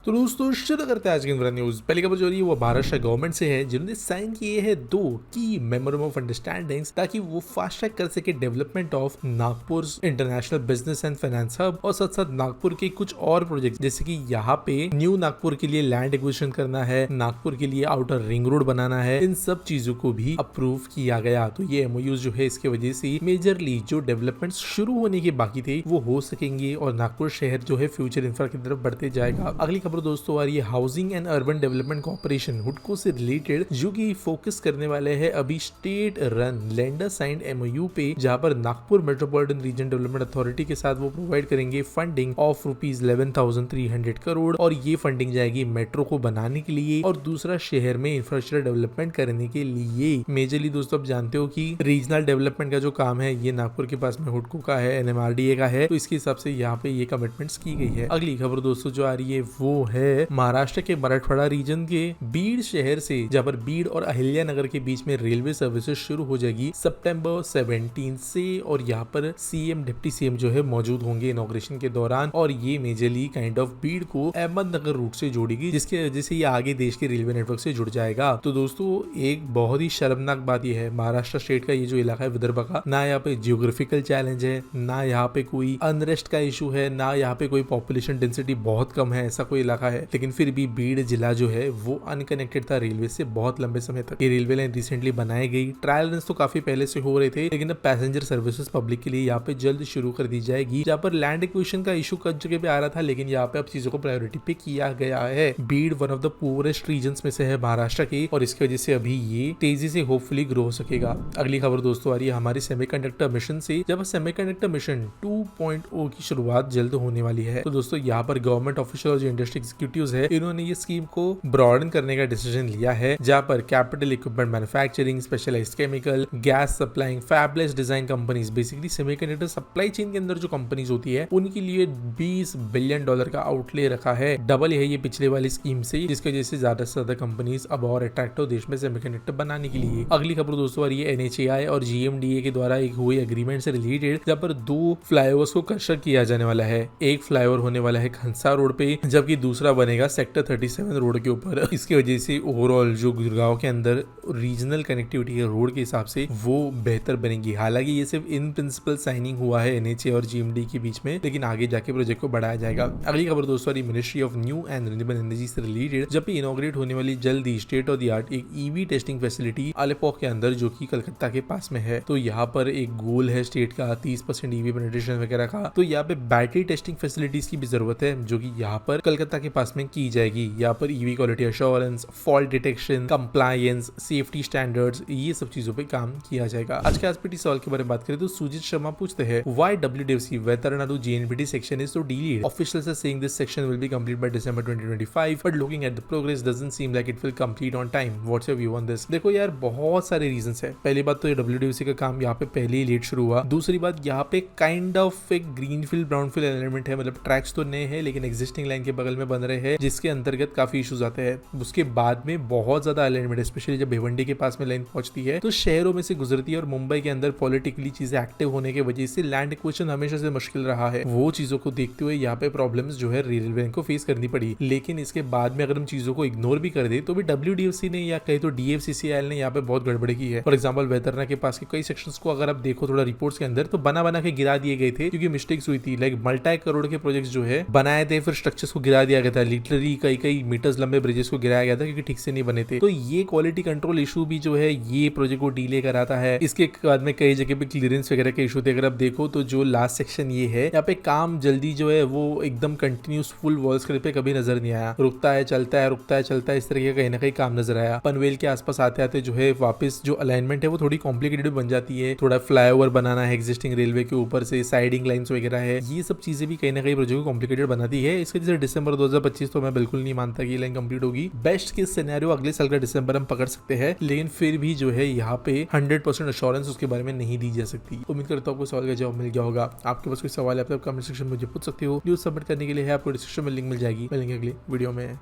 तो दोस्तों शुरू करते हैं आज की न्यूज। पहली खबर जो रही है वो महाराष्ट्र गवर्नमेंट से है, जिन्होंने साइन किए हैं 2 की मेमोरेंडम ऑफ अंडरस्टैंडिंग्स ताकि वो फास्ट ट्रैक कर सके development of Nagpur international business and finance hub और साथ साथ नागपुर के कुछ और प्रोजेक्ट, जैसे कि यहाँ पे न्यू नागपुर के लिए लैंड एक्विजिशन करना है, नागपुर के लिए आउटर रिंग रोड बनाना है, इन सब चीजों को भी अप्रूव किया गया। तो ये एमओयूज जो है इसके वजह से मेजरली जो डेवलपमेंट शुरू होने के बाकी थे वो हो सकेंगे और नागपुर शहर जो है फ्यूचर इंफ्रा की तरफ बढ़ते जाएगा। अगली खबर दोस्तों आ रही है housing and urban development corporation हुडको से रिलेटेड, जो कि फोकस करने वाले हैं अभी state run lender signed MoU पे, जहां पर Nagpur metropolitan region development authority के साथ वो प्रोवाइड करेंगे फंडिंग ऑफ ₹11,300 करोड़ और ये फंडिंग जाएगी मेट्रो को बनाने के लिए और दूसरा शहर में इंफ्रास्ट्रक्चर डेवलपमेंट करने के लिए। मेजरली दोस्तों आप जानते हो कि रीजनल डेवलपमेंट का जो काम है ये नागपुर के पास में हुडको का है, एनएमआरडीए का है, तो इसके हिसाब से यहाँ पे ये कमिटमेंट्स की गई है। अगली खबर दोस्तों जो आ रही है वो है महाराष्ट्र के मराठवाड़ा रीजन के बीड़ शहर से, जहां पर बीड़ और अहिल्या नगर के बीच में रेलवे सर्विसेज शुरू हो जाएगी सितंबर 17 से और यहाँ पर सीएम डिप्टी सीएम जो है मौजूद होंगे इनॉग्रेशन के दौरान और ये मेजरली काइंड ऑफ बीड़ को अहमदनगर रूट से जोड़ेगी, जिसके वजह से ये आगे देश के रेलवे नेटवर्क से जुड़ जाएगा। तो दोस्तों एक बहुत ही शर्मनाक बात यह है, महाराष्ट्र स्टेट का ये जो इलाका है विदर्भ का, ना यहाँ पे जियोग्राफिकल चैलेंज है, ना यहाँ पे कोई अनरेस्ट का इशू है, ना यहाँ पे कोई पॉपुलेशन डेंसिटी बहुत कम है, ऐसा कोई इलाका है, लेकिन फिर भी बीड़ जिला जो है वो अनकनेक्टेड था रेलवे से बहुत लंबे समय तक। ये रेलवे लाइन रिसेंटली बनाई गई, ट्रायल रन तो काफी पहले से हो रहे थे, लेकिन अब पैसेंजर सर्विसेज पब्लिक के लिए यहाँ पे जल्द शुरू कर दी जाएगी। जहाँ पर लैंड एक्विजिशन का इशू कई जगह पे आ रहा था, लेकिन यहाँ पे अब चीजों को प्रायोरिटी पे किया गया है। Beed one of the poorest regions में से है महाराष्ट्र की और इसकी वजह से अभी ये तेजी से होपफुली ग्रो हो सकेगा। अगली खबर दोस्तों आ रही है हमारी सेमीकंडक्टर मिशन से, जब सेमीकंडक्टर मिशन 2.0 की शुरुआत जल्द होने वाली है। तो दोस्तों यहाँ पर गवर्नमेंट ऑफिशियल और जो इंडस्ट्री एग्जीक्यूटिव्स है इन्होंने ये स्कीम को ब्रॉडन करने का डिसीजन लिया है, जहाँ पर capital equipment manufacturing, specialised chemical, gas supplying, fabless design companies, basically semiconductor supply chain के अंदर जो कंपनीज होती है उनके लिए $20 बिलियन का आउटले रखा है। डबल है ये पिछले वाली स्कीम से, जिसकी वजह से ज्यादा से ज्यादा कंपनीज अब और अट्रैक्टिव देश में सेमीकंडक्टर बनाने के लिए। अगली खबर दोस्तों आ रही है एनएचएआई और जीएमडीए के द्वारा एक हुए एग्रीमेंट से रिलेटेड, जहाँ पर 2 फ्लाईओवर्स को कंस्ट्रक्ट किया जाने वाला है। एक फ्लाईओवर होने वाला है खंसा रोड पे, जबकि दूसरा बनेगा सेक्टर 37 रोड के ऊपर। इसकी वजह से ओवरऑल जो गुड़गांव के अंदर रीजनल कनेक्टिविटी के रोड के हिसाब से वो बेहतर बनेगी। हालांकि ये सिर्फ इन प्रिंसिपल साइनिंग हुआ है एनएचए और जीएमडी के बीच में, लेकिन आगे जाके प्रोजेक्ट को बढ़ाया जाएगा। अगली खबर दोस्तों ministry of new and renewable energy से रिलेटेड, जब भी इनॉग्रेट होने वाली जल्दी स्टेट ऑफ द आर्ट एक ईवी टेस्टिंग फैसिलिटी अलेपॉक के अंदर, जो कि कलकत्ता के पास में है। तो यहाँ पर एक गोल है स्टेट का 30% ईवी पेनिट्रेशन वगैरह का, तो यहाँ पे बैटरी टेस्टिंग फैसिलिटीज की भी जरूरत है, जो कि यहाँ पर कलकत्ता के पास में की जाएगी। यहाँ पर EV quality assurance, fault detection, compliance, safety standards, ये सब चीजों पे काम किया जाएगा। आज के एसपीटी सवाल के बारे में बात करें तो सुजीत शर्मा पूछते हैं, व्हाई डब्ल्यूडीएफसी वेतरनाडु JNPT section is so delayed? Officials are saying this section will be complete by December 2025, but looking at the progress doesn't seem like it will complete on time. What's your view on this? देखो यार बहुत सारे reasons है। पहली बात तो ये डब्ल्यूडीएफसी का काम यहाँ पे पहले ही लेट शुरू हुआ। दूसरी बात यहाँ पे काइंड ऑफ एक ग्रीनफील्ड ब्राउनफील्ड एलिमेंट है, मतलब ट्रैक्स तो नए हैं लेकिन एग्जिस्टिंग लाइन के बगल में बन रहे हैं, जिसके अंतर्गत काफी इश्यूज आते हैं। उसके बाद में बहुत ज्यादा अलाइनमेंट, स्पेशली जब भिवंडी के पास में लाइन पहुंचती है तो शहरों में से गुजरती है और मुंबई के अंदर पॉलिटिकली चीजें एक्टिव होने की वजह से लैंड एक्विजिशन हमेशा से मुश्किल रहा है। वो चीजों को देखते हुए यहाँ पे प्रॉब्लम्स जो है रेलवे को फेस करनी पड़ी। लेकिन इसके बाद में अगर हम चीजों को इग्नोर भी कर दे तो भी डब्ल्यूडीएफसी ने या कहीं तो डीएफसीसीआईएल ने यहाँ पे बहुत गड़बड़ी की है। फॉर एग्जांपल वेतरना के पास के कई सेक्शंस को अगर आप देखो थोड़ा रिपोर्ट्स के अंदर, तो बना के गिरा दिए गए थे क्योंकि मिस्टेक्स हुई थी। लाइक मल्टी करोड़ के प्रोजेक्ट्स जो है बनाए थे, फिर स्ट्रक्चर्स को गिरा दिया गया था। लिटरली कई मीटर्स लंबे ब्रिजेस को गिराया गया था क्योंकि ठीक से नहीं बने थे। तो ये क्वालिटी कंट्रोल इशू भी जो है ये प्रोजेक्ट को डिले कराता है। इसके बाद में कई जगह पे क्लियरेंस वगैरह के इशू थे। अगर आप देखो तो जो लास्ट सेक्शन ये है, यहाँ पे काम जल्दी जो है वो एकदम कंटिन्यूस फुल वॉल्स पे कभी नजर नहीं आया। रुकता है चलता है, रुकता है चलता है, इस तरह का कहीं ना कहीं काम नजर आया। पनवेल के आसपास आते आते जो है वापस जो अलाइनमेंट है वो थोड़ी कॉम्प्लिकेटेड बन जाती है। थोड़ा फ्लाईओवर बनाना है एग्जिस्टिंग रेलवे के ऊपर से, साइडिंग लाइंस वगैरह है, ये सब चीजें भी कहीं ना कहीं प्रोजेक्ट को कॉम्प्लिकेटेड बनाती है। इसके जैसे दिसंबर 2025 तो मैं बिल्कुल नहीं मानता कि लाइन कंप्लीट होगी। बेस्ट केस सिनेरियो अगले साल का दिसंबर हम पकड़ सकते हैं, लेकिन फिर भी जो है यहाँ पे 100% अश्योरेंस उसके बारे में नहीं दी जा सकती। उम्मीद करता हूँ आपको सवाल का जवाब मिल गया होगा। आपके पास कोई सवाल है तो आप कमेंट सेक्शन में मुझे पूछ सकते हो। न्यूज सबमिट करने के लिए है आपको डिस्क्रिप्शन में लिंक मिल जाएगी। मिलेंगे अगले वीडियो में।